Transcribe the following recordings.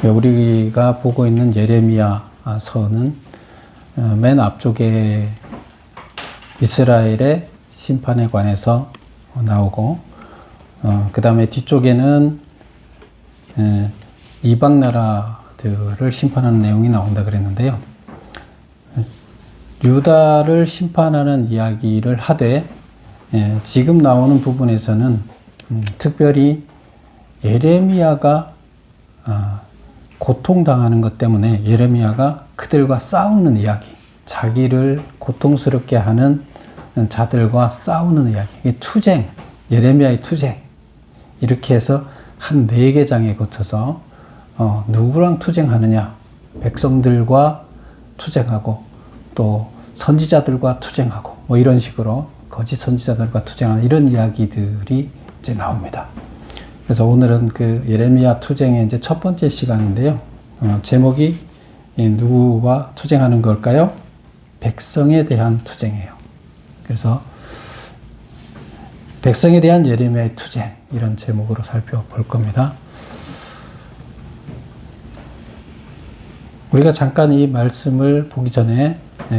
우리가 보고 있는 예레미야서는 맨 앞쪽에 이스라엘의 심판에 관해서 나오고, 그 다음에 뒤쪽에는 이방 나라들을 심판하는 내용이 나온다 그랬는데요. 유다를 심판하는 이야기를 하되, 지금 나오는 부분에서는 특별히 예레미야가 고통당하는 것 때문에 예레미야가 그들과 싸우는 이야기, 자기를 고통스럽게 하는 자들과 싸우는 이야기, 이게 투쟁, 예레미야의 투쟁, 이렇게 해서 한 4개 장에 거쳐서 누구랑 투쟁하느냐, 백성들과 투쟁하고 또 선지자들과 투쟁하고 뭐 이런 식으로 거짓 선지자들과 투쟁하는 이런 이야기들이 이제 나옵니다. 그래서 오늘은 그 예레미야 투쟁의 이제 첫 번째 시간인데요. 제목이 누구와 투쟁하는 걸까요? 백성에 대한 투쟁이에요. 그래서 백성에 대한 예레미야의 투쟁, 이런 제목으로 살펴볼 겁니다. 우리가 잠깐 이 말씀을 보기 전에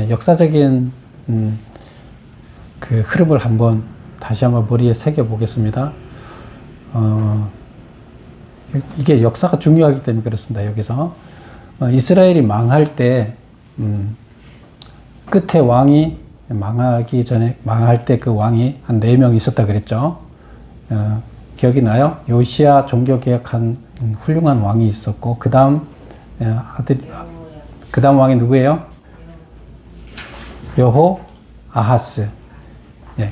역사적인 그 흐름을 다시 한번 머리에 새겨 보겠습니다. 이게 역사가 중요하기 때문에 그렇습니다. 여기서 이스라엘이 망할 때 끝에 왕이 망하기 전에 망할 때 그 왕이 한 4명 있었다 그랬죠. 기억이 나요? 요시야 종교개혁한 훌륭한 왕이 있었고, 그 다음 그 다음 왕이 누구예요? 여호 아하스.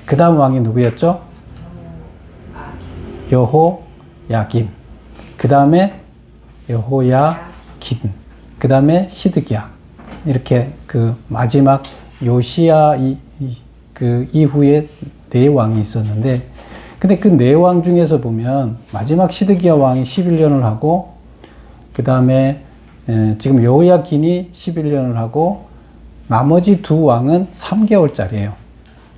그 다음 왕이 누구였죠? 여호야김. 그 다음에 여호야김. 그 다음에 시드기야. 이렇게 그 마지막 요시야 그 이후에 4왕이 있었는데, 근데 그 4왕 중에서 보면 마지막 시드기야 왕이 11년을 하고, 그 다음에 지금 여호야김이 11년을 하고, 나머지 2왕은 3개월짜리예요.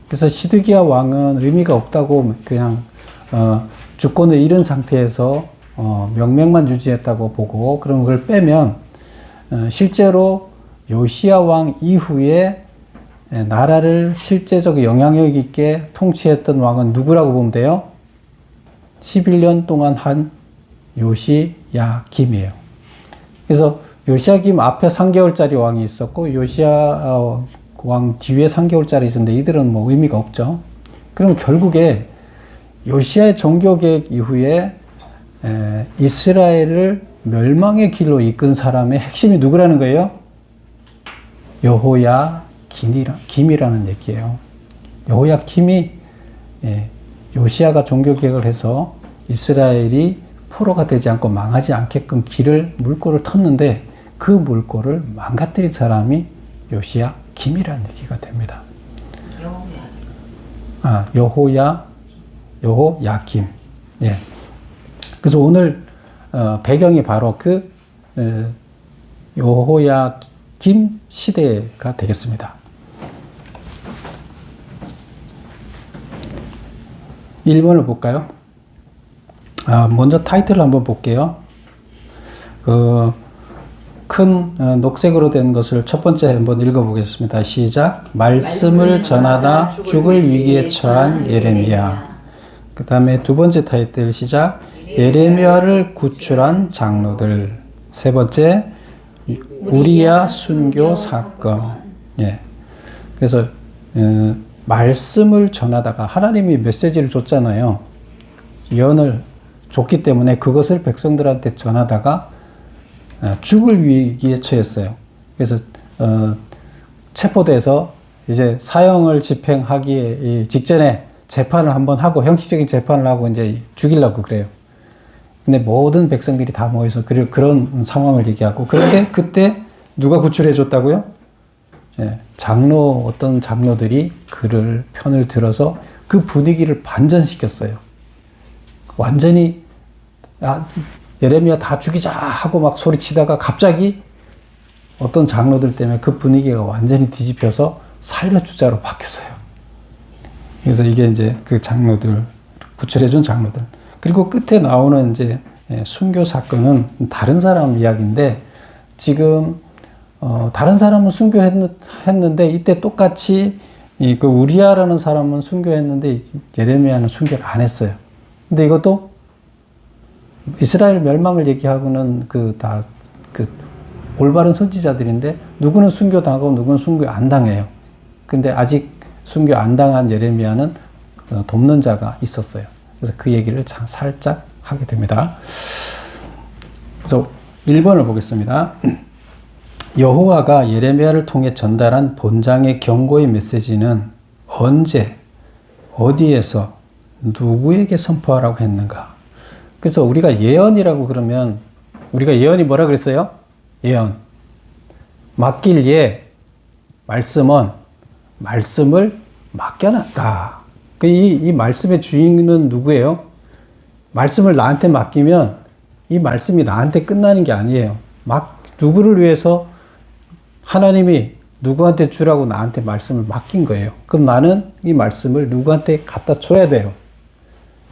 그래서 시드기야 왕은 의미가 없다고 그냥 주권을 잃은 상태에서 명맥만 유지했다고 보고, 그럼 그걸 빼면 실제로 요시야 왕 이후에 나라를 실제적 영향력 있게 통치했던 왕은 누구라고 보면 돼요? 11년 동안 한 요시야김이에요. 그래서 요시야김 앞에 3개월짜리 왕이 있었고, 요시야 왕 뒤에 3개월짜리 있었는데 이들은 뭐 의미가 없죠. 그럼 결국에 요시야의 종교개혁 이후에 이스라엘을 멸망의 길로 이끈 사람의 핵심이 누구라는 거예요? 여호야김이라는 얘기예요. 여호야김이 요시야가 종교개혁을 해서 이스라엘이 포로가 되지 않고 망하지 않게끔 물꼬를 텄는데, 그 물꼬를 망가뜨린 사람이 요시야김이라는 얘기가 됩니다. 여호야김. 예. 그래서 오늘 배경이 바로 그 여호야김 시대가 되겠습니다. 1번을 볼까요? 먼저 타이틀을 한번 볼게요. 큰 녹색으로 된 것을 첫 번째 한번 읽어보겠습니다. 시작. 말씀을 전하다 죽을 위기에 처한 예레미야. 그 다음에 두 번째 타이틀 시작. 예레미야를 구출한 장로들. 세 번째, 우리야 순교 사건. 예. 그래서 말씀을 전하다가 하나님이 메시지를 줬잖아요. 예언을 줬기 때문에 그것을 백성들한테 전하다가 죽을 위기에 처했어요. 그래서 체포돼서 이제 사형을 집행하기 직전에 재판을 한번 하고, 형식적인 재판을 하고 이제 죽이려고 그래요. 근데 모든 백성들이 다 모여서 그런 상황을 얘기하고, 그런데 그때 누가 구출해 줬다고요? 어떤 장로들이 그를 편을 들어서 그 분위기를 반전시켰어요. 완전히 예레미야 다 죽이자 하고 막 소리치다가 갑자기 어떤 장로들 때문에 그 분위기가 완전히 뒤집혀서 살려주자로 바뀌었어요. 그래서 이게 이제 그 장로들, 구출해준 장로들. 그리고 끝에 나오는 이제 순교 사건은 다른 사람 이야기인데 지금 다른 사람은 순교했는데 이때 똑같이 그 우리아라는 사람은 순교했는데 예레미야는 순교를 안 했어요. 근데 이것도 이스라엘 멸망을 얘기하고는 그 올바른 선지자들인데 누구는 순교당하고 누구는 순교 안 당해요. 근데 아직 순교 안 당한 예레미야는 돕는 자가 있었어요. 그래서 그 얘기를 살짝 하게 됩니다. 그래서 1번을 보겠습니다. 여호와가 예레미야를 통해 전달한 본장의 경고의 메시지는 언제, 어디에서, 누구에게 선포하라고 했는가? 그래서 우리가 예언이라고 그러면 우리가 예언이 뭐라 그랬어요? 예언. 맡길 예, 말씀은 말씀을 맡겨놨다. 이 말씀의 주인은 누구예요? 말씀을 나한테 맡기면 이 말씀이 나한테 끝나는 게 아니에요. 누구를 위해서 하나님이 누구한테 주라고 나한테 말씀을 맡긴 거예요. 그럼 나는 이 말씀을 누구한테 갖다 줘야 돼요.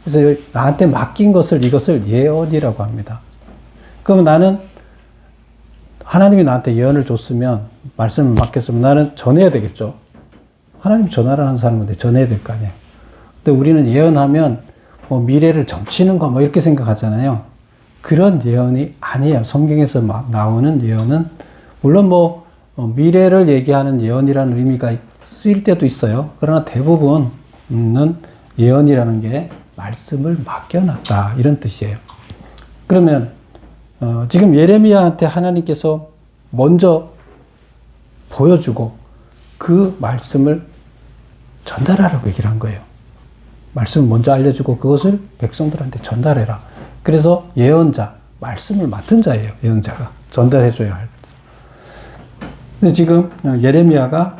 그래서 나한테 맡긴 이것을 예언이라고 합니다. 그럼 나는 하나님이 나한테 예언을 줬으면 말씀을 맡겼으면 나는 전해야 되겠죠. 하나님 전하라는 사람한테 전해야 될 거 아니에요. 근데 우리는 예언하면 미래를 점치는 거 이렇게 생각하잖아요. 그런 예언이 아니에요. 성경에서 나오는 예언은 물론 미래를 얘기하는 예언이라는 의미가 쓰일 때도 있어요. 그러나 대부분은 예언이라는 게 말씀을 맡겨놨다 이런 뜻이에요. 그러면 지금 예레미야한테 하나님께서 먼저 보여주고 그 말씀을 전달하라고 얘기를 한 거예요. 말씀을 먼저 알려주고 그것을 백성들한테 전달해라. 그래서 예언자, 말씀을 맡은 자예요. 예언자가 전달해줘야 할 것. 근데 지금 예레미야가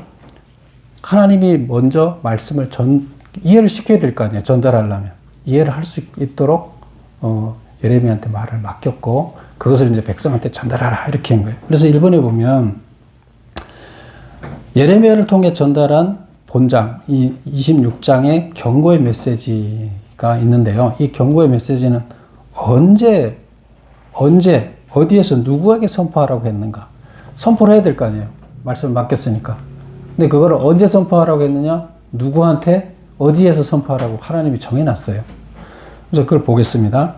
하나님이 먼저 말씀을 이해를 시켜야 될 거 아니에요. 전달하려면. 이해를 할 수 있도록 예레미야한테 말을 맡겼고 그것을 이제 백성한테 전달하라 이렇게 한 거예요. 그래서 1번에 보면 예레미야를 통해 전달한 본장, 이 26장의 경고의 메시지가 있는데요. 이 경고의 메시지는 언제, 어디에서 누구에게 선포하라고 했는가? 선포를 해야 될 거 아니에요. 말씀을 맡겼으니까. 근데 그걸 언제 선포하라고 했느냐? 누구한테, 어디에서 선포하라고 하나님이 정해놨어요. 그래서 그걸 보겠습니다.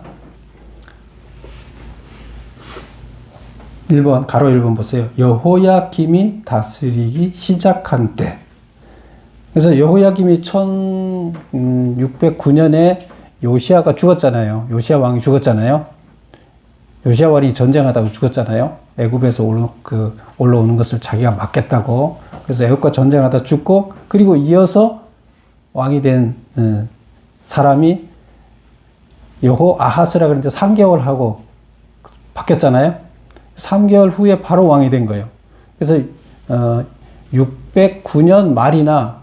1번, 가로 1번 보세요. 여호야김이 다스리기 시작한 때. 그래서 여호야김이 1609년에 요시야가 죽었잖아요. 요시야 왕이 죽었잖아요. 요시야 왕이 전쟁하다가 죽었잖아요. 애굽에서 올라오는 것을 자기가 막겠다고. 그래서 애굽과 전쟁하다 죽고 그리고 이어서 왕이 된 사람이 여호아하스라 그랬는데 3개월 하고 바뀌었잖아요. 3개월 후에 바로 왕이 된 거예요. 그래서 609년 말이나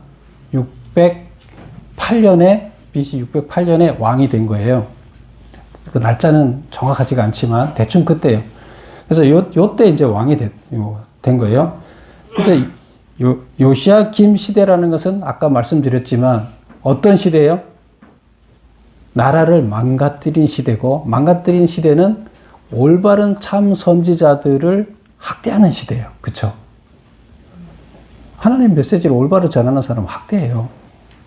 608년에 BC 608년에 왕이 된 거예요. 그 날짜는 정확하지가 않지만 대충 그때예요. 그래서 요때 이제 왕이 된 거예요. 그래서 요시야김 시대라는 것은 아까 말씀드렸지만 어떤 시대예요? 나라를 망가뜨린 시대고 망가뜨린 시대는 올바른 참 선지자들을 학대하는 시대예요. 그렇죠? 하나님 메시지를 올바로 전하는 사람은 학대해요.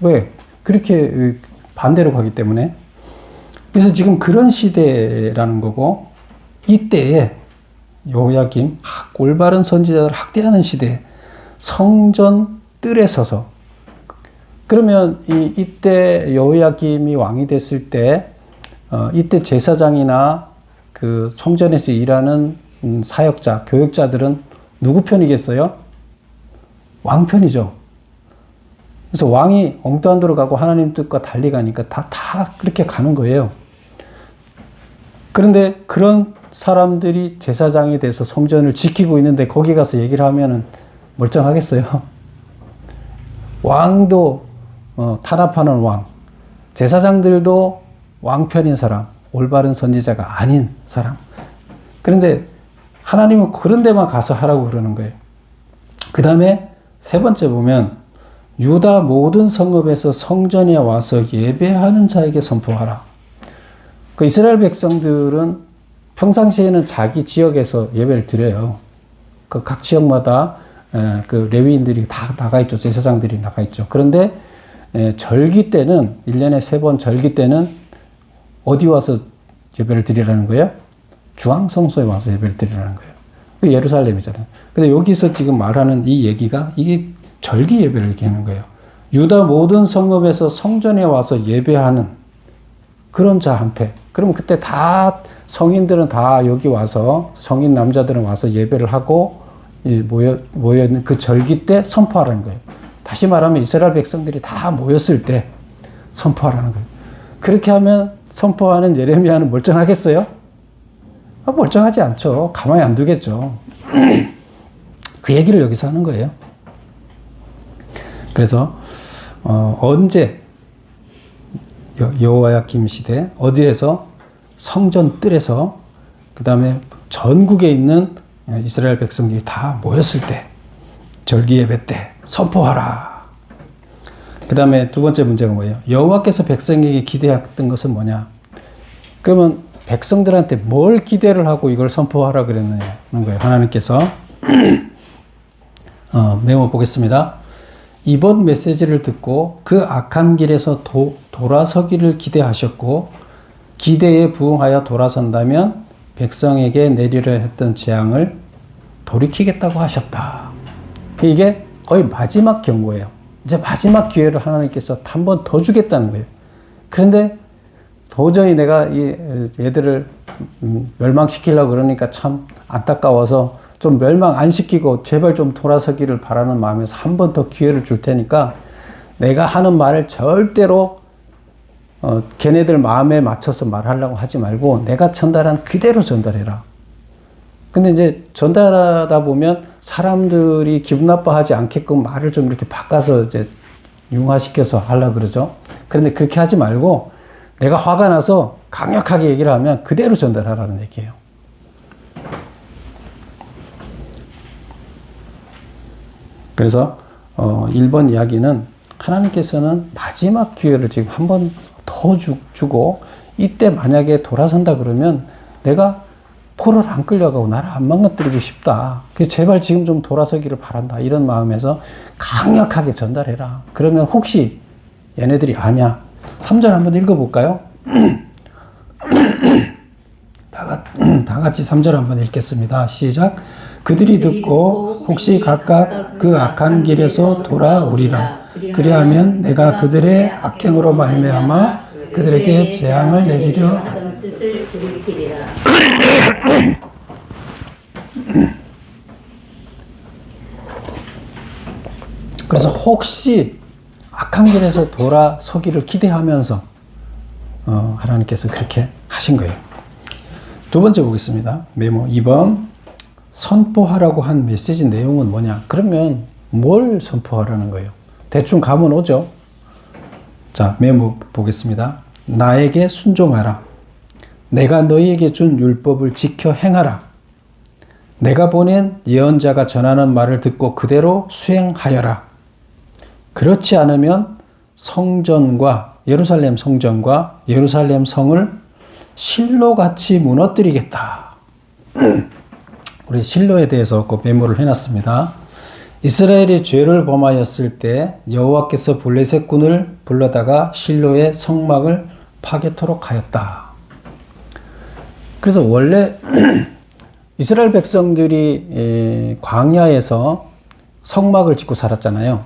왜? 그렇게 반대로 가기 때문에. 그래서 지금 그런 시대라는 거고 이때에 여호야김 올바른 선지자들을 학대하는 시대 성전 뜰에 서서 그러면 이때 여호야김이 왕이 됐을 때 이때 제사장이나 그 성전에서 일하는 사역자, 교역자들은 누구 편이겠어요? 왕 편이죠. 그래서 왕이 엉뚱한 데로 가고 하나님 뜻과 달리 가니까 다 그렇게 가는 거예요. 그런데 그런 사람들이 제사장이 돼서 성전을 지키고 있는데 거기 가서 얘기를 하면은 멀쩡하겠어요? 왕도 탄압하는 왕, 제사장들도 왕편인 사람, 올바른 선지자가 아닌 사람. 그런데 하나님은 그런 데만 가서 하라고 그러는 거예요. 그 다음에 세 번째 보면 유다 모든 성읍에서 성전에 와서 예배하는 자에게 선포하라. 그 이스라엘 백성들은 평상시에는 자기 지역에서 예배를 드려요. 그 각 지역마다 그 레위인들이 다 나가 있죠. 제사장들이 나가 있죠. 그런데 절기 때는 1년에 3번 절기 때는 어디 와서 예배를 드리라는 거예요? 중앙성소에 와서 예배를 드리라는 거예요. 그 예루살렘이잖아요. 근데 여기서 지금 말하는 이 얘기가 이게 절기 예배를 얘기하는 거예요. 유다 모든 성읍에서 성전에 와서 예배하는 그런 자한테, 그러면 그때 다 성인들은 다 여기 와서, 성인 남자들은 와서 예배를 하고 모여있는 그 절기 때 선포하라는 거예요. 다시 말하면 이스라엘 백성들이 다 모였을 때 선포하라는 거예요. 그렇게 하면 선포하는 예레미야는 멀쩡하겠어요? 멀쩡하지 않죠. 가만히 안 두겠죠. 그 얘기를 여기서 하는 거예요. 그래서 언제 여호야김 시대 어디에서 성전 뜰에서 그 다음에 전국에 있는 이스라엘 백성들이 다 모였을 때 절기 예배 때 선포하라. 그 다음에 두 번째 문제가 뭐예요? 여호와께서 백성에게 기대했던 것은 뭐냐? 그러면 백성들한테 뭘 기대를 하고 이걸 선포하라 그랬느냐는 거예요. 하나님께서 메모 보겠습니다. 이번 메시지를 듣고 그 악한 길에서 돌아서기를 기대하셨고 기대에 부응하여 돌아선다면 백성에게 내리려 했던 재앙을 돌이키겠다고 하셨다. 이게 거의 마지막 경고예요. 이제 마지막 기회를 하나님께서 한 번 더 주겠다는 거예요. 그런데 도저히 내가 얘들을 멸망시키려고 그러니까 참 안타까워서 좀 멸망 안 시키고 제발 좀 돌아서기를 바라는 마음에서 한 번 더 기회를 줄 테니까 내가 하는 말을 절대로 걔네들 마음에 맞춰서 말하려고 하지 말고 내가 전달한 그대로 전달해라. 근데 이제 전달하다 보면 사람들이 기분 나빠하지 않게끔 말을 좀 이렇게 바꿔서 이제 융화시켜서 하려고 그러죠. 그런데 그렇게 하지 말고 내가 화가 나서 강력하게 얘기를 하면 그대로 전달하라는 얘기예요. 그래서 1번 이야기는 하나님께서는 마지막 기회를 지금 한 번 더 주고 이때 만약에 돌아선다 그러면 내가 포를 안 끌려가고 나를 안 망가뜨리고 싶다. 그래서 제발 지금 좀 돌아서기를 바란다. 이런 마음에서 강력하게 전달해라. 그러면 혹시 얘네들이 아냐. 3절 한번 읽어볼까요? 다 같이 3절 한번 읽겠습니다. 시작. 그들이 듣고 혹시 각각 그 악한 길에서 돌아오리라. 그리하면 내가 그들의 악행으로 말미암아 그들에게 재앙을 내리려 하리라. 그래서 혹시 악한 길에서 돌아서기를 기대하면서 하나님께서 그렇게 하신 거예요. 두 번째 보겠습니다. 메모 2번. 선포하라고 한 메시지 내용은 뭐냐? 그러면 뭘 선포하라는 거예요? 대충 감은 오죠? 자, 메모 보겠습니다. 나에게 순종하라. 내가 너희에게 준 율법을 지켜 행하라. 내가 보낸 예언자가 전하는 말을 듣고 그대로 수행하여라. 그렇지 않으면 예루살렘 성전과 예루살렘 성을 실로같이 무너뜨리겠다. 우리 실로에 대해서 꼭 메모를 해놨습니다. 이스라엘이 죄를 범하였을 때 여호와께서 블레셋 군을 불러다가 실로의 성막을 파괴토록 하였다. 그래서 원래 이스라엘 백성들이 광야에서 성막을 짓고 살았잖아요.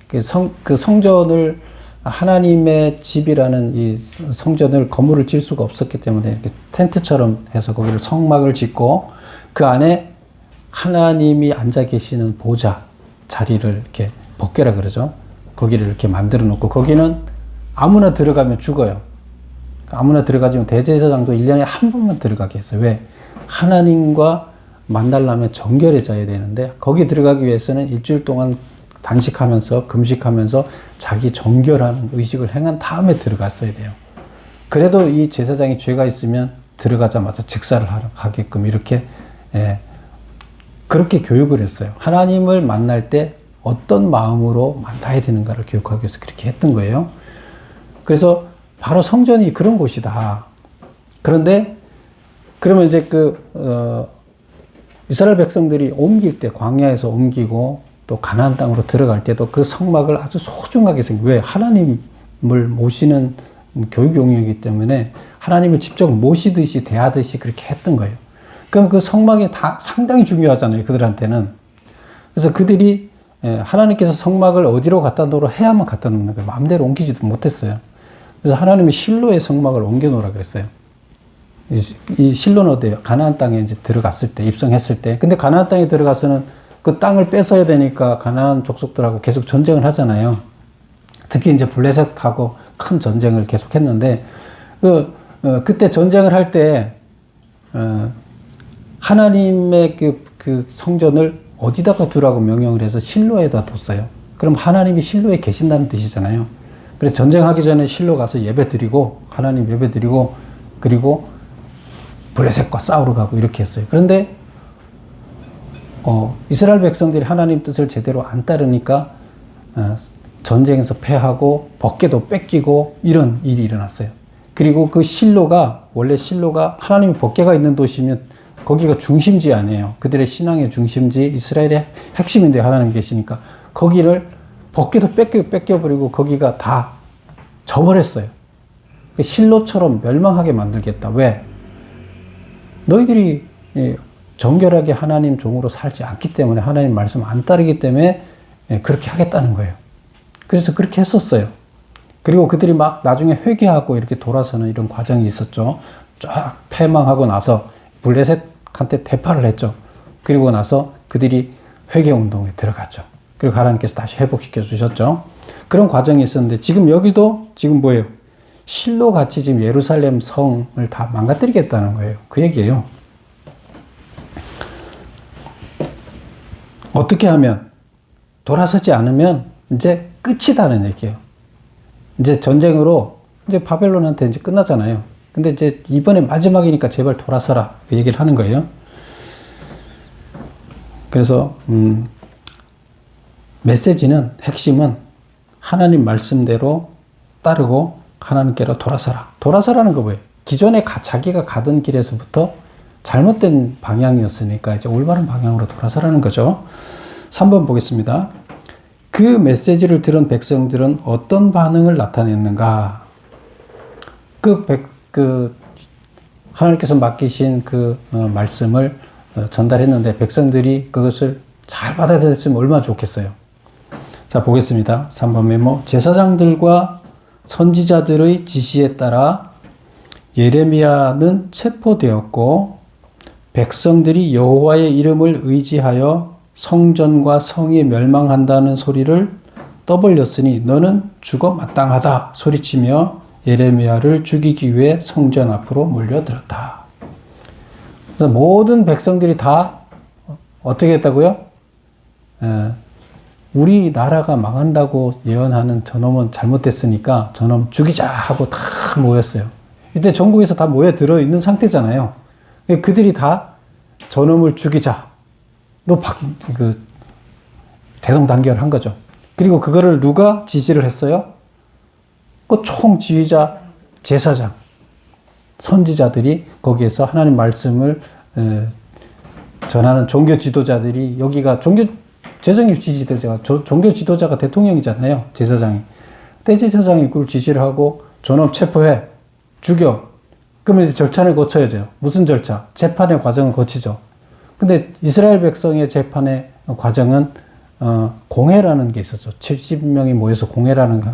그 성전을 하나님의 집이라는 이 성전을 건물을 질 수가 없었기 때문에 이렇게 텐트처럼 해서 거기를 성막을 짓고 그 안에 하나님이 앉아 계시는 보좌 자리를 이렇게 법궤라 그러죠. 거기를 이렇게 만들어 놓고 거기는 아무나 들어가면 죽어요. 아무나 들어가지면 대제사장도 1년에 한 번만 들어가게 했어요. 왜? 하나님과 만나려면 정결해져야 되는데 거기 들어가기 위해서는 일주일 동안 단식하면서 금식하면서 자기 정결한 의식을 행한 다음에 들어갔어야 돼요. 그래도 이 제사장이 죄가 있으면 들어가자마자 즉사를 하게끔 이렇게 그렇게 교육을 했어요. 하나님을 만날 때 어떤 마음으로 만나야 되는가를 교육하기 위해서 그렇게 했던 거예요. 그래서 바로 성전이 그런 곳이다. 그런데 그러면 이제 이스라엘 백성들이 옮길 때 광야에서 옮기고 또 가나안 땅으로 들어갈 때도 그 성막을 아주 소중하게 왜 하나님을 모시는 교육 용역이기 때문에 하나님을 직접 모시듯이 대하듯이 그렇게 했던 거예요. 그럼 그 성막이 다 상당히 중요하잖아요, 그들한테는. 그래서 그들이 하나님께서 성막을 어디로 갖다 놓으라 해야만 갖다 놓는 거예요. 마음대로 옮기지도 못했어요. 그래서 하나님이 실로의 성막을 옮겨 놓으라 그랬어요. 이 실로는 어때요? 가나안 땅에 이제 들어갔을 때, 입성했을 때. 근데 가나안 땅에 들어가서는 그 땅을 뺏어야 되니까 가나안 족속들하고 계속 전쟁을 하잖아요. 특히 이제 블레셋하고 큰 전쟁을 계속 했는데, 그때 전쟁을 할 때, 하나님의 그 성전을 어디다가 두라고 명령을 해서 실로에다 뒀어요. 그럼 하나님이 실로에 계신다는 뜻이잖아요. 그래서 전쟁하기 전에 실로 가서 예배 드리고, 하나님 예배 드리고, 그리고 블레셋과 싸우러 가고 이렇게 했어요. 그런데, 이스라엘 백성들이 하나님 뜻을 제대로 안 따르니까, 전쟁에서 패하고, 법궤도 뺏기고, 이런 일이 일어났어요. 그리고 그 실로가, 원래 실로가 하나님의 법궤가 있는 도시면 거기가 중심지 아니에요. 그들의 신앙의 중심지, 이스라엘의 핵심인데 하나님 계시니까 거기를 법궤도 뺏겨버리고 거기가 다 져버렸어요. 실로처럼 멸망하게 만들겠다. 왜? 너희들이 정결하게 하나님 종으로 살지 않기 때문에, 하나님 말씀 안 따르기 때문에 그렇게 하겠다는 거예요. 그래서 그렇게 했었어요. 그리고 그들이 막 나중에 회개하고 이렇게 돌아서는 이런 과정이 있었죠. 쫙 패망하고 나서 블레셋한테 대파를 했죠. 그리고 나서 그들이 회개운동에 들어갔죠. 그리고 하나님께서 다시 회복시켜 주셨죠. 그런 과정이 있었는데, 지금 여기도 지금 뭐예요? 실로 같이 지금 예루살렘 성을 다 망가뜨리겠다는 거예요. 그 얘기예요. 어떻게 하면, 돌아서지 않으면 이제 끝이다는 얘기예요. 이제 전쟁으로 이제 바벨론한테 이제 끝나잖아요. 근데 이제 이번에 마지막이니까 제발 돌아서라, 그 얘기를 하는 거예요. 그래서 메시지는, 핵심은 하나님 말씀대로 따르고 하나님께로 돌아서라. 돌아서라는 거 뭐예요? 기존에 자기가 가던 길에서부터 잘못된 방향이었으니까 이제 올바른 방향으로 돌아서라는 거죠. 3번 보겠습니다. 그 메시지를 들은 백성들은 어떤 반응을 나타냈는가? 하나님께서 맡기신 말씀을 전달했는데 백성들이 그것을 잘 받아들였으면 얼마나 좋겠어요. 자, 보겠습니다. 3번 메모. 제사장들과 선지자들의 지시에 따라 예레미야는 체포되었고, 백성들이 여호와의 이름을 의지하여 성전과 성이 멸망한다는 소리를 떠벌렸으니 너는 죽어 마땅하다 소리치며 예레미야를 죽이기 위해 성전 앞으로 몰려들었다. 그래서 모든 백성들이 다 어떻게 했다고요? 우리 나라가 망한다고 예언하는 저놈은 잘못됐으니까 저놈 죽이자 하고 다 모였어요. 이때 전국에서 다 모여들어 있는 상태잖아요. 그들이 다 저놈을 죽이자. 대동단결한 거죠. 그리고 그거를 누가 지시를 했어요? 그 총지휘자, 제사장, 선지자들이 거기에서 하나님 말씀을 전하는 종교 지도자들이, 여기가 제정일 지지대자가, 종교 지도자가 대통령이잖아요. 제사장이. 대제사장이 그걸 지시를 하고 저놈 체포해, 죽여. 그러면 이제 절차를 거쳐야죠. 무슨 절차? 재판의 과정을 거치죠. 근데 이스라엘 백성의 재판의 과정은 공회라는 게 있었죠. 70명이 모여서 공회라는 거,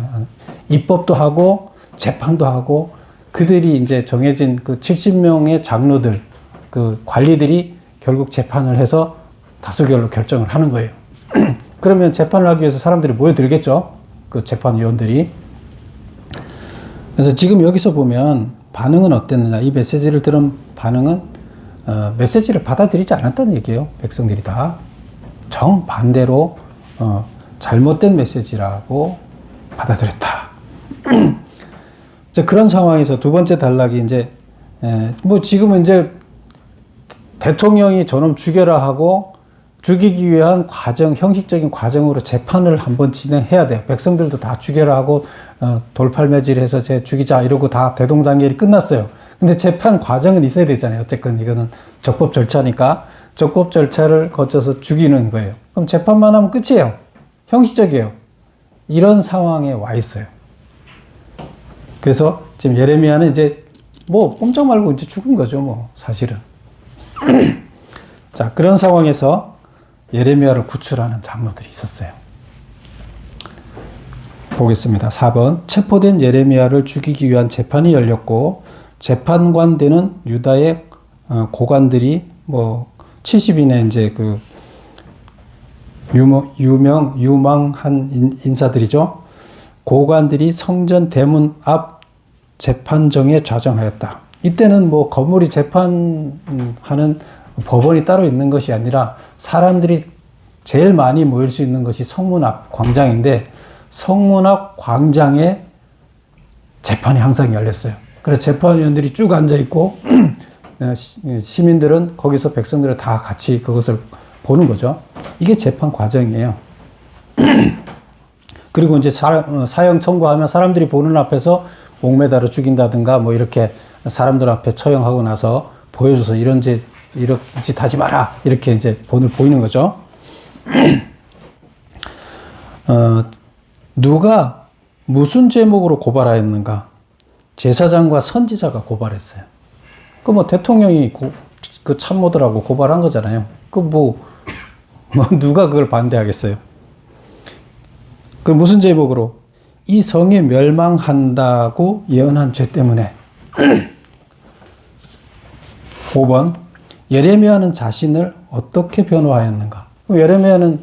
입법도 하고 재판도 하고, 그들이 이제 정해진 그 70명의 장로들, 그 관리들이 결국 재판을 해서 다수결로 결정을 하는 거예요. 그러면 재판을 하기 위해서 사람들이 모여들겠죠. 그 재판위원들이. 그래서 지금 여기서 보면 반응은 어땠느냐. 이 메시지를 들은 반응은 메시지를 받아들이지 않았다는 얘기예요. 백성들이 다 정반대로 잘못된 메시지라고 받아들였다. 이제 그런 상황에서 두 번째 단락이 이제 지금은 이제 대통령이 저놈 죽여라 하고 죽이기 위한 과정, 형식적인 과정으로 재판을 한번 진행해야 돼요. 백성들도 다 죽여라 하고 돌팔매질해서 죽이자 이러고 다 대동단결이 끝났어요. 근데 재판 과정은 있어야 되잖아요. 어쨌건 이거는 적법 절차니까 적법 절차를 거쳐서 죽이는 거예요. 그럼 재판만 하면 끝이에요. 형식적이에요. 이런 상황에 와 있어요. 그래서 지금 예레미야는 이제 뭐 꼼짝 말고 이제 죽은 거죠, 뭐 사실은. 자, 그런 상황에서 예레미야를 구출하는 장로들이 있었어요. 보겠습니다. 4번. 체포된 예레미야를 죽이기 위한 재판이 열렸고 재판관되는 유다의 고관들이 뭐 70인의 이제 그 유망한 인사들이죠. 고관들이 성전 대문 앞 재판정에 좌정하였다. 이때는 뭐 건물이 재판하는 법원이 따로 있는 것이 아니라 사람들이 제일 많이 모일 수 있는 것이 성문 앞 광장인데 성문 앞 광장에 재판이 항상 열렸어요. 그래서 재판위원들이 쭉 앉아있고 시민들은 거기서 백성들은 다 같이 그것을 보는 거죠. 이게 재판 과정이에요. 그리고 이제 사형 청구하면 사람들이 보는 앞에서 목매달아 죽인다든가 뭐 이렇게 사람들 앞에 처형하고 나서 보여줘서 이런 짓 하지 마라 이렇게 이제 보이는 거죠. 누가 무슨 제목으로 고발하였는가? 제사장과 선지자가 고발했어요. 그 뭐 대통령이 그 참모들하고 고발한 거잖아요. 그 뭐 누가 그걸 반대하겠어요? 그 무슨 제목으로? 이 성이 멸망한다고 예언한 죄 때문에. 5번. 예레미야는 자신을 어떻게 변호하였는가? 예레미야는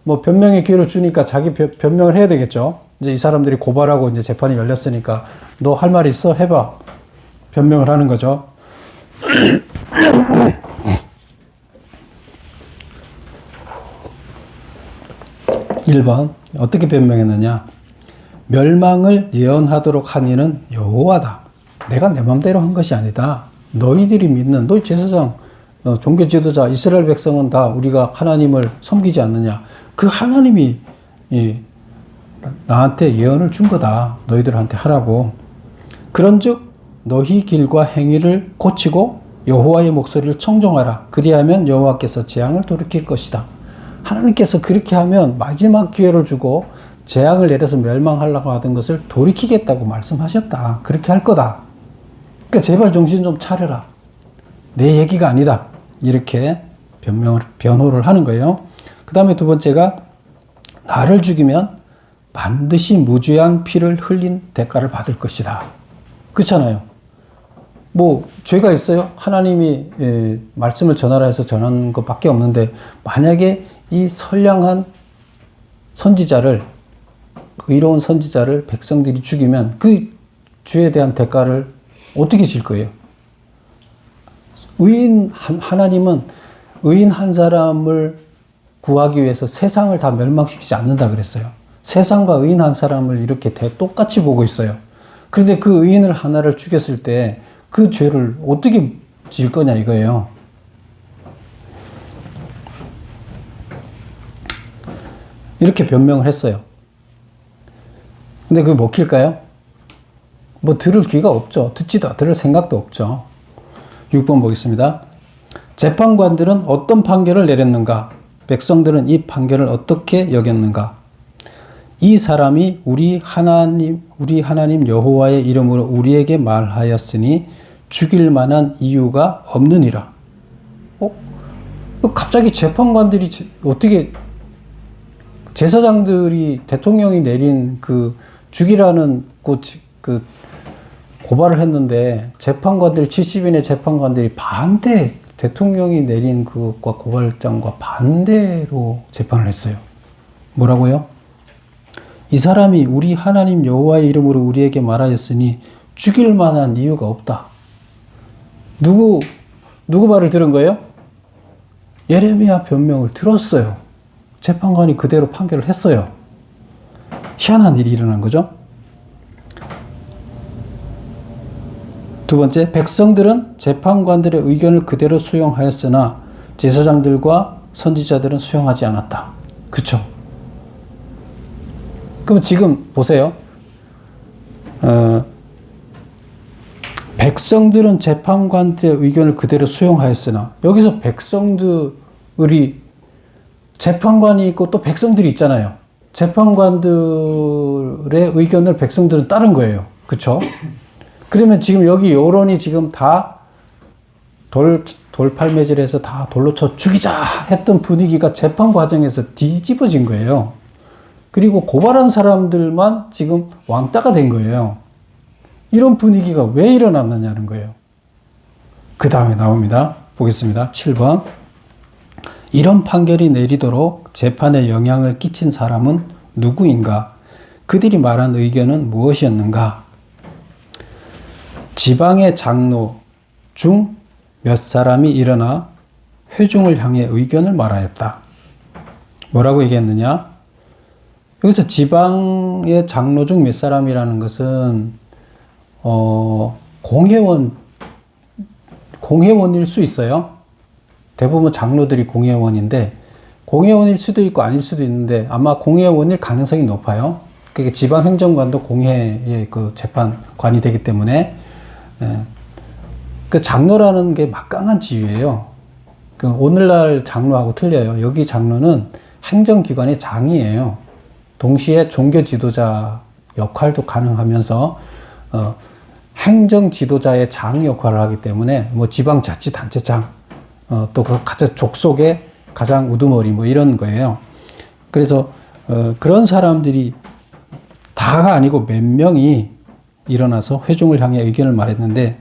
뭐 변명의 기회를 주니까 자기 변명을 해야 되겠죠. 이제 이 사람들이 고발하고 이제 재판이 열렸으니까 너 할 말 있어? 해봐. 변명을 하는 거죠. 1번. 어떻게 변명했느냐? 멸망을 예언하도록 한 이는 여호와다. 내가 내 맘대로 한 것이 아니다. 너희들이 믿는 너희 제사장, 종교 지도자, 이스라엘 백성은 다 우리가 하나님을 섬기지 않느냐. 그 하나님이 나한테 예언을 준 거다. 너희들한테 하라고. 그런즉 너희 길과 행위를 고치고 여호와의 목소리를 청종하라. 그리하면 여호와께서 재앙을 돌이킬 것이다. 하나님께서 그렇게 하면 마지막 기회를 주고 재앙을 내려서 멸망하려고 하던 것을 돌이키겠다고 말씀하셨다. 그렇게 할 거다. 그러니까 제발 정신 좀 차려라. 내 얘기가 아니다. 이렇게 변호를 하는 거예요. 그 다음에 두 번째가 나를 죽이면 반드시 무죄한 피를 흘린 대가를 받을 것이다. 그렇잖아요. 뭐 죄가 있어요? 하나님이 말씀을 전하라 해서 전한 것밖에 없는데 만약에 이 선량한 선지자를 의로운 선지자를 백성들이 죽이면 그 죄에 대한 대가를 어떻게 질 거예요? 하나님은 의인 한 사람을 구하기 위해서 세상을 다 멸망시키지 않는다 그랬어요. 세상과 의인 한 사람을 이렇게 똑같이 보고 있어요. 그런데 그 의인을 하나를 죽였을 때 그 죄를 어떻게 질 거냐 이거예요. 이렇게 변명을 했어요. 근데 그게 먹힐까요? 뭐 들을 귀가 없죠. 들을 생각도 없죠. 6번 보겠습니다. 재판관들은 어떤 판결을 내렸는가? 백성들은 이 판결을 어떻게 여겼는가? 이 사람이 우리 하나님 여호와의 이름으로 우리에게 말하였으니 죽일 만한 이유가 없느니라. 갑자기 재판관들이 어떻게 제사장들이 대통령이 내린 그 죽이라는 그 고발을 했는데 재판관들 70인의 재판관들이 대통령이 내린 그것과 고발장과 반대로 재판을 했어요. 뭐라고요? 이 사람이 우리 하나님 여호와의 이름으로 우리에게 말하였으니 죽일 만한 이유가 없다. 누구 말을 들은 거예요? 예레미야 변명을 들었어요. 재판관이 그대로 판결을 했어요. 희한한 일이 일어난 거죠. 두 번째, 백성들은 재판관들의 의견을 그대로 수용하였으나 제사장들과 선지자들은 수용하지 않았다. 그쵸? 그럼 지금 보세요. 백성들은 재판관들의 의견을 그대로 수용하였으나, 여기서 백성들이 재판관이 있고 또 백성들이 있잖아요. 재판관들의 의견을 백성들은 따른 거예요. 그쵸? 그러면 지금 여기 여론이 지금 다 돌팔매질해서 다 돌로 쳐 죽이자 했던 분위기가 재판 과정에서 뒤집어진 거예요. 그리고 고발한 사람들만 지금 왕따가 된 거예요. 이런 분위기가 왜 일어났느냐는 거예요. 그 다음에 나옵니다. 보겠습니다. 7번. 이런 판결이 내리도록 재판에 영향을 끼친 사람은 누구인가? 그들이 말한 의견은 무엇이었는가? 지방의 장로 중 몇 사람이 일어나 회중을 향해 의견을 말하였다. 뭐라고 얘기했느냐? 여기서 지방의 장로 중 몇 사람이라는 것은 공회원일 수 있어요. 대부분 장로들이 공회원인데, 공회원일 수도 있고 아닐 수도 있는데 아마 공회원일 가능성이 높아요. 그게 지방행정관도 공회의 그 재판관이 되기 때문에, 그 장로라는 게 막강한 지위예요. 그 오늘날 장로하고 틀려요. 여기 장로는 행정기관의 장이에요. 동시에 종교 지도자 역할도 가능하면서 행정 지도자의 장 역할을 하기 때문에 뭐 지방자치단체장, 또 그 가장 족속의 가장 우두머리 뭐 이런 거예요. 그래서 그런 사람들이 다가 아니고 몇 명이 일어나서 회중을 향해 의견을 말했는데,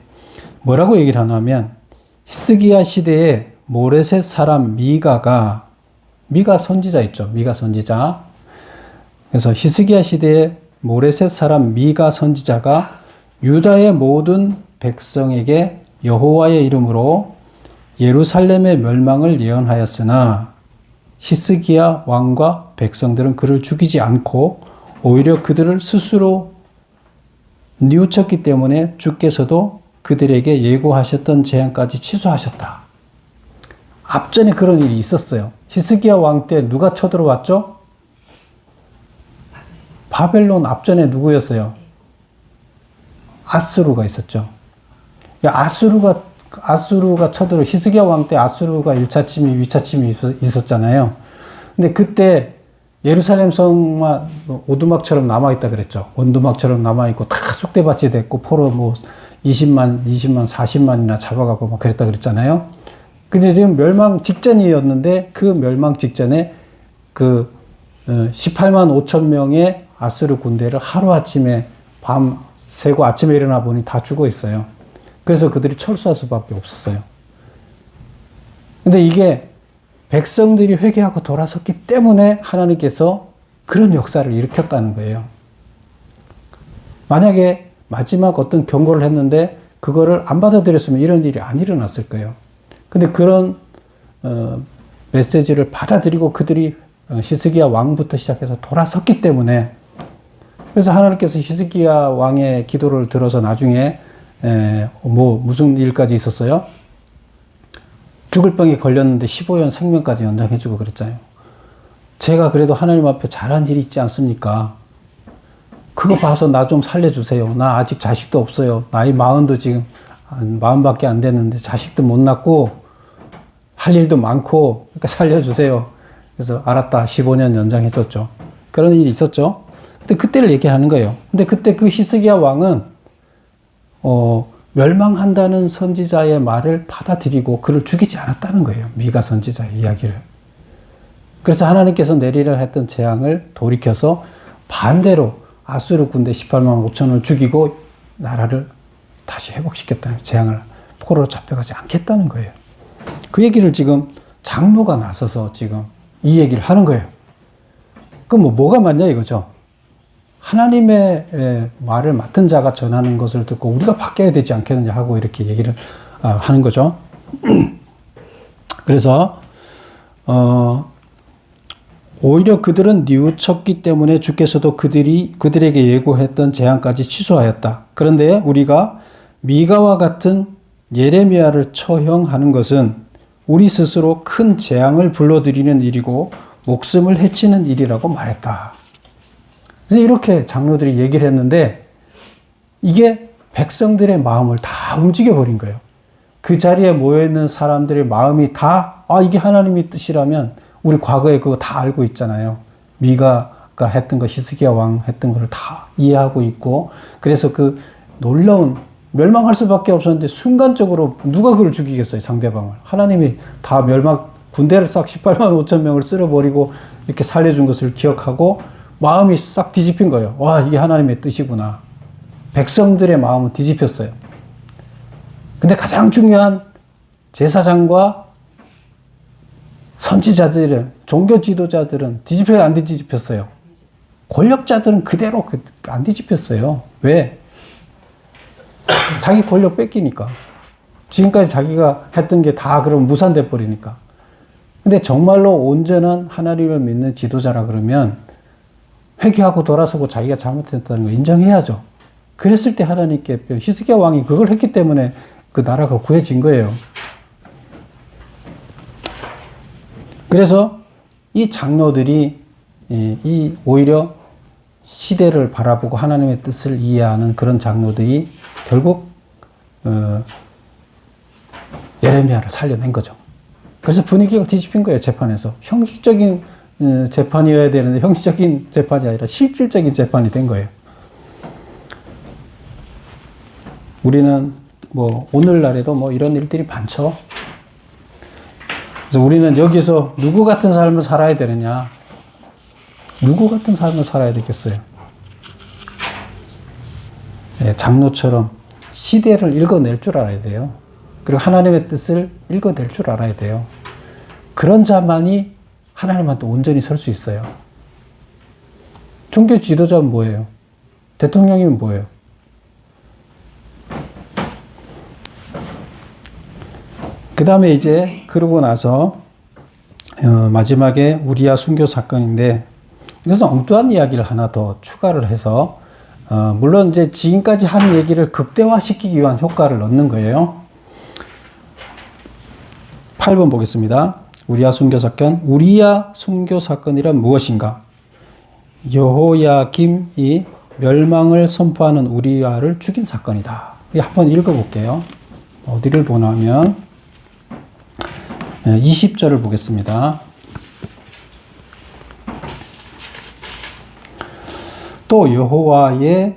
뭐라고 얘기를 하냐면, 히스기야 시대에 모레셋 사람 미가 선지자 있죠. 미가 선지자. 그래서 히스기야 시대에 모레셋 사람 미가 선지자가 유다의 모든 백성에게 여호와의 이름으로 예루살렘의 멸망을 예언하였으나 히스기야 왕과 백성들은 그를 죽이지 않고 오히려 그들을 스스로 뉘우쳤기 때문에 주께서도 그들에게 예고하셨던 재앙까지 취소하셨다. 앞전에 그런 일이 있었어요. 히스기야 왕 때 누가 쳐들어왔죠? 바벨론 앞전에 누구였어요? 아수르가 있었죠. 아수르가 쳐들어, 히스기야 왕 때 아수르가 1차 침입, 2차 침입이 있었잖아요. 근데 그때 예루살렘 성만 오두막처럼 남아있다 그랬죠. 원두막처럼 남아있고 다 쑥대밭이 됐고 포로 뭐 20만, 40만이나 잡아가고 막 그랬다 그랬잖아요. 근데 지금 멸망 직전이었는데 그 멸망 직전에 그 18만 5천 명의 아수르 군대를 하루아침에 밤 새고 아침에 일어나 보니 다 죽어 있어요. 그래서 그들이 철수할 수밖에 없었어요. 근데 이게 백성들이 회개하고 돌아섰기 때문에 하나님께서 그런 역사를 일으켰다는 거예요. 만약에 마지막 어떤 경고를 했는데 그거를 안 받아들였으면 이런 일이 안 일어났을 거예요. 근데 그런 메시지를 받아들이고 그들이 히스기야 왕부터 시작해서 돌아섰기 때문에, 그래서 하나님께서 히스기야 왕의 기도를 들어서 나중에 무슨 일까지 있었어요? 죽을 병에 걸렸는데 15년 생명까지 연장해주고 그랬잖아요. 제가 그래도 하나님 앞에 잘한 일이 있지 않습니까? 그거 봐서 나 좀 살려주세요. 나 아직 자식도 없어요. 나이 40도 지금 40밖에 안 됐는데 자식도 못 낳고 할 일도 많고, 그러니까 살려주세요. 그래서 알았다. 15년 연장해줬죠. 그런 일이 있었죠. 근데 그때를 얘기하는 거예요. 근데 그때 그 히스기야 왕은 멸망한다는 선지자의 말을 받아들이고 그를 죽이지 않았다는 거예요. 미가 선지자의 이야기를. 그래서 하나님께서 내리려 했던 재앙을 돌이켜서 반대로 아수르 군대 18만 5천을 죽이고 나라를 다시 회복시켰다는, 재앙을 포로로 잡혀가지 않겠다는 거예요. 그 얘기를 지금 장로가 나서서 지금 이 얘기를 하는 거예요. 그럼 뭐가 맞냐 이거죠. 하나님의 말을 맡은 자가 전하는 것을 듣고 우리가 바뀌어야 되지 않겠느냐 하고 이렇게 얘기를 하는 거죠. 그래서 오히려 그들은 뉘우쳤기 때문에 주께서도 그들에게 예고했던 재앙까지 취소하였다. 그런데 우리가 미가와 같은 예레미야를 처형하는 것은 우리 스스로 큰 재앙을 불러들이는 일이고 목숨을 해치는 일이라고 말했다. 그래서 이렇게 장로들이 얘기를 했는데, 이게 백성들의 마음을 다 움직여 버린 거예요. 그 자리에 모여있는 사람들의 마음이 다, 이게 하나님의 뜻이라면 우리 과거에 그거 다 알고 있잖아요. 미가가 했던 거, 히스기야 왕 했던 거를 다 이해하고 있고, 그래서 그 놀라운, 멸망할 수밖에 없었는데 순간적으로 누가 그를 죽이겠어요, 상대방을. 하나님이 다 군대를 싹 18만 5천 명을 쓸어버리고 이렇게 살려준 것을 기억하고 마음이 싹 뒤집힌 거예요. 와, 이게 하나님의 뜻이구나. 백성들의 마음은 뒤집혔어요. 근데 가장 중요한 제사장과 선지자들은, 종교 지도자들은 뒤집혀요, 안 뒤집혔어요? 권력자들은 그대로 안 뒤집혔어요. 왜? 자기 권력 뺏기니까. 지금까지 자기가 했던 게 다 그럼 무산돼 버리니까. 근데 정말로 온전한 하나님을 믿는 지도자라 그러면 회개하고 돌아서고 자기가 잘못했다는 걸 인정해야죠. 그랬을 때 하나님께 히스기야 왕이 그걸 했기 때문에 그 나라가 구해진 거예요. 그래서 이 장로들이 오히려 시대를 바라보고 하나님의 뜻을 이해하는 그런 장로들이 결국 예레미야를 살려낸 거죠. 그래서 분위기가 뒤집힌 거예요, 재판에서. 형식적인 재판이어야 되는데 형식적인 재판이 아니라 실질적인 재판이 된 거예요. 우리는 오늘날에도 이런 일들이 많죠. 그래서 우리는 여기서 누구 같은 삶을 살아야 되느냐? 누구 같은 삶을 살아야 되겠어요? 장로처럼 시대를 읽어낼 줄 알아야 돼요. 그리고 하나님의 뜻을 읽어낼 줄 알아야 돼요. 그런 자만이 하나님한테 온전히 설 수 있어요. 종교 지도자는 뭐예요? 대통령이면 뭐예요? 그 다음에 이제 그러고 나서 마지막에 우리야 순교 사건인데, 이것은 엉뚱한 이야기를 하나 더 추가를 해서 물론 이제 지금까지 한 얘기를 극대화시키기 위한 효과를 얻는 거예요. 8번 보겠습니다. 우리야 순교 사건. 우리야 순교 사건이란 무엇인가? 여호야김이 멸망을 선포하는 우리야를 죽인 사건이다. 한번 읽어볼게요. 어디를 보냐면 20절을 보겠습니다. 또 여호와의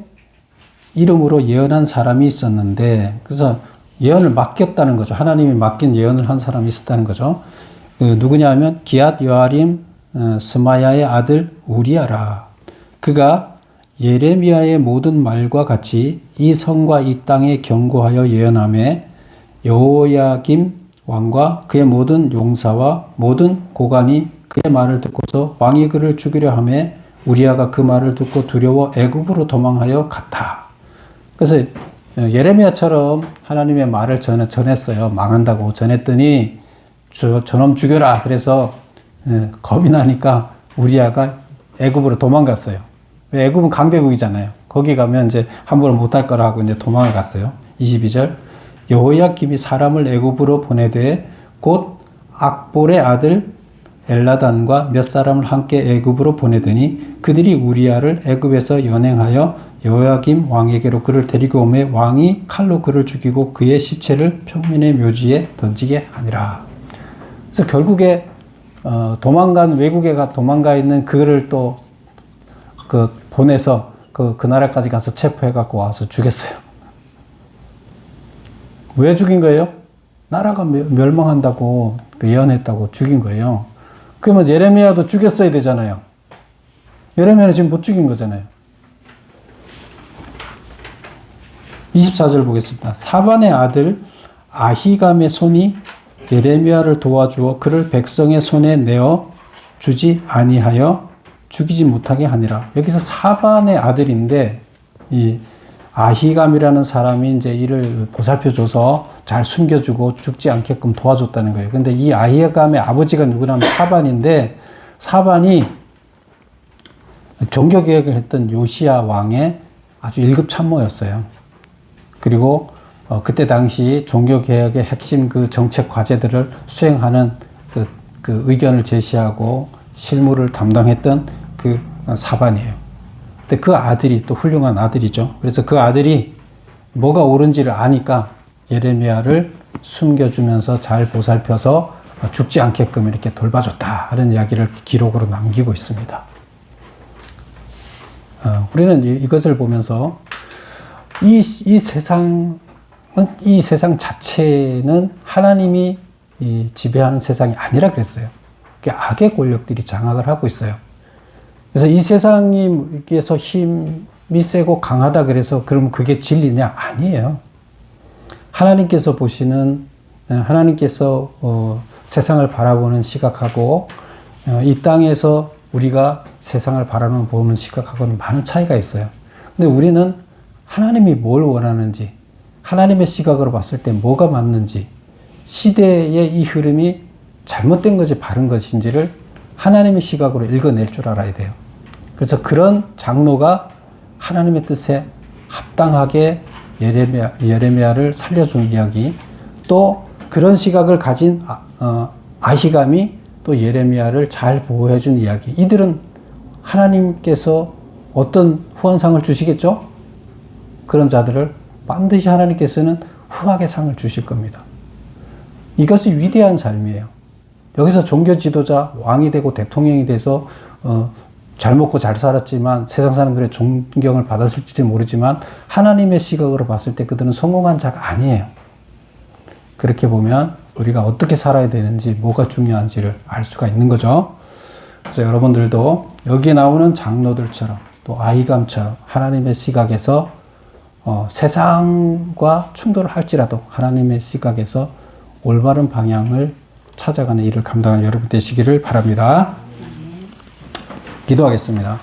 이름으로 예언한 사람이 있었는데, 그래서 예언을 맡겼다는 거죠. 하나님이 맡긴 예언을 한 사람이 있었다는 거죠. 누구냐 하면 기앗 여아림 스마야의 아들 우리야라. 그가 예레미야의 모든 말과 같이 이 성과 이 땅에 경고하여 예언하매 여호야김 왕과 그의 모든 용사와 모든 고관이 그의 말을 듣고서 왕이 그를 죽이려 하매 우리야가 그 말을 듣고 두려워 애굽으로 도망하여 갔다. 그래서 예레미야처럼 하나님의 말을 전했어요. 망한다고 전했더니 저놈 죽여라. 그래서 겁이 나니까 우리야가 애굽으로 도망갔어요. 애굽은 강대국이잖아요. 거기 가면 이제 함부로 못할 거라 하고 이제 도망을 갔어요. 22절. 여호야김이 사람을 애굽으로 보내되 곧 악볼의 아들 엘라단과 몇 사람을 함께 애굽으로 보내더니 그들이 우리야를 애굽에서 연행하여 여호야김 왕에게로 그를 데리고 오매 왕이 칼로 그를 죽이고 그의 시체를 평민의 묘지에 던지게 하니라. 그래서 결국에 외국에 도망가 있는 그를 또 보내서 그 나라까지 가서 체포해 갖고 와서 죽였어요. 왜 죽인 거예요? 나라가 멸망한다고 예언했다고 죽인 거예요. 그러면 예레미야도 죽였어야 되잖아요. 예레미야는 지금 못 죽인 거잖아요. 24절 보겠습니다. 사반의 아들 아히감의 손이 예레미야를 도와주어 그를 백성의 손에 내어 주지 아니하여 죽이지 못하게 하니라. 여기서 사반의 아들인데 이 아히감이라는 사람이 이제 이를 보살펴줘서 잘 숨겨주고 죽지 않게끔 도와줬다는 거예요. 근데 이 아히감의 아버지가 누구냐면 사반인데, 사반이 종교개혁을 했던 요시야 왕의 아주 1급 참모였어요. 그리고 그때 당시 종교개혁의 핵심 그 정책 과제들을 수행하는 그 의견을 제시하고 실무를 담당했던 그 사반이에요. 근데 그 아들이 또 훌륭한 아들이죠. 그래서 그 아들이 뭐가 옳은지를 아니까 예레미야를 숨겨주면서 잘 보살펴서 죽지 않게끔 이렇게 돌봐줬다 하는 이야기를 기록으로 남기고 있습니다. 우리는 이것을 보면서 이 세상 자체는 하나님이 지배하는 세상이 아니라 그랬어요. 악의 권력들이 장악을 하고 있어요. 그래서 이 세상에서 힘이 세고 강하다 그래서 그러면 그게 진리냐? 아니에요. 하나님께서 보시는, 하나님께서 세상을 바라보는 시각하고 이 땅에서 우리가 세상을 바라보는 시각하고는 많은 차이가 있어요. 근데 우리는 하나님이 뭘 원하는지, 하나님의 시각으로 봤을 때 뭐가 맞는지, 시대의 이 흐름이 잘못된 것이 바른 것인지를 하나님의 시각으로 읽어낼 줄 알아야 돼요. 그래서 그런 장로가 하나님의 뜻에 합당하게 예레미야를 살려준 이야기, 또 그런 시각을 가진 아히감이 또 예레미야를 잘 보호해준 이야기. 이들은 하나님께서 어떤 후한상을 주시겠죠? 그런 자들을 반드시 하나님께서는 후하게 상을 주실 겁니다. 이것이 위대한 삶이에요. 여기서 종교 지도자, 왕이 되고 대통령이 돼서 잘 먹고 잘 살았지만 세상 사람들의 존경을 받았을지 모르지만 하나님의 시각으로 봤을 때 그들은 성공한 자가 아니에요. 그렇게 보면 우리가 어떻게 살아야 되는지, 뭐가 중요한지를 알 수가 있는 거죠. 그래서 여러분들도 여기에 나오는 장로들처럼 또 아히감처럼 하나님의 시각에서 세상과 충돌을 할지라도 하나님의 시각에서 올바른 방향을 찾아가는 일을 감당하는 여러분 되시기를 바랍니다. 기도하겠습니다.